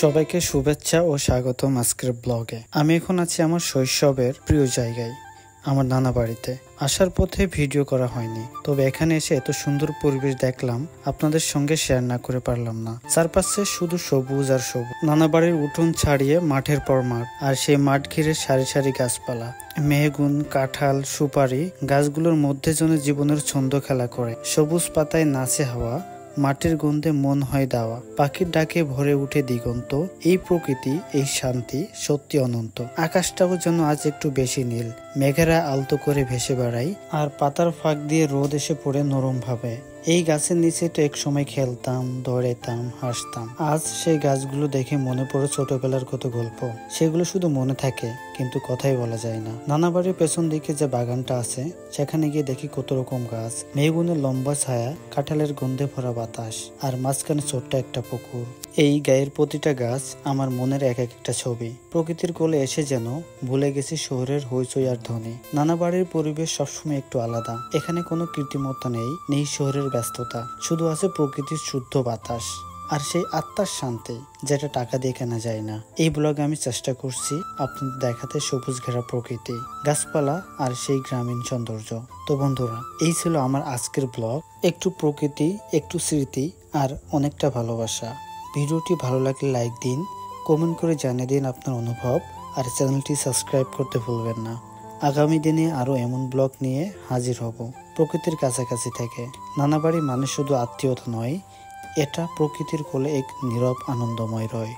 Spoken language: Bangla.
সবাইকে শুভেচ্ছা ও স্বাগতম আজকের ব্লগে। আমি এখন আছি আমার শৈশবের প্রিয় জায়গায়, আমার নানা বাড়িতে। আসার পথে ভিডিও করা হয়নি, তবে এখানে এসে এত সুন্দর পরিবেশ দেখলাম আপনাদের সঙ্গে শেয়ার না করে পারলাম না। চারপাশে শুধু সবুজ আর সবুজ। নানা বাড়ির উঠোন ছাড়িয়ে মাঠের পর মাঠ, আর সেই মাঠ ঘিরে সারি সারি গাছপালা, মেহগুন, কাঁঠাল, সুপারি গাছগুলোর মধ্যে যেন জীবনের ছন্দ খেলা করে। সবুজ পাতায় নাচে হাওয়া, মাটির গন্ধে মন হয় দাওয়া, পাখির ডাকে ভরে উঠে দিগন্ত। এই প্রকৃতি, এই শান্তি সত্যি অনন্ত। আকাশটাও যেন আজ একটু বেশি নীল, মেঘেরা আলতো করে ভেসে বেড়ায়, আর পাতার ফাঁক দিয়ে রোদ এসে পড়ে নরম ভাবে। এই গাছের নিচে তো এক সময় খেলতাম, দৌড়াতাম, হাসতাম। আজ সেই গাছগুলো দেখে মনে পড়ে ছোটবেলার কত গল্প। সেগুলো শুধু মনে থাকে, কিন্তু কথাই বলা যায় না। নানা বাড়ির পেছন দিকে যে বাগানটা আছে, সেখানে গিয়ে দেখি কত রকম গাছ, মেহগুনের লম্বা ছায়া, কাঁঠালের গন্ধে ভরা বাতাস, আর মাঝখানে ছোট্ট একটা পুকুর। এই গায়ের প্রতিটা গাছ আমার মনের এক একটা ছবি। প্রকৃতির কোলে এসে যেন ভুলে গেছি শহরের হইচই আর ধ্বনি। নানা বাড়ির পরিবেশ সবসময় একটু আলাদা। এখানে কোনো কৃত্রিমতা নেই শহরের ব্যস্ততা, শুধু আছে প্রকৃতির শুদ্ধ বাতাস আর সেই আত্মার শান্তি, যেটা টাকা দিয়ে কেনা যায় না। এই ব্লগে আমি চেষ্টা করছি আপনাদের দেখাতে সবুজ ঘেরা প্রকৃতি, গাছপালা আর সেই গ্রামীণ সৌন্দর্য। তো বন্ধুরা, এই ছিল আমার আজকের ব্লগ। একটু প্রকৃতি, একটু স্মৃতি আর অনেকটা ভালোবাসা। ভিডিওটি ভালো লাগলে লাইক দিন, কমেন্ট করে জানিয়ে দিন আপনার অনুভব, আর চ্যানেলটি সাবস্ক্রাইব করতে ভুলবেন না। আগামী দিনে আরো এমন ব্লগ নিয়ে হাজির হব, প্রকৃতির কাছাকাছি থেকে। নানা বাড়ি মানে শুধু আত্মীয়তা নয়, এটা প্রকৃতির কোলে এক নীরব আনন্দময় রয়।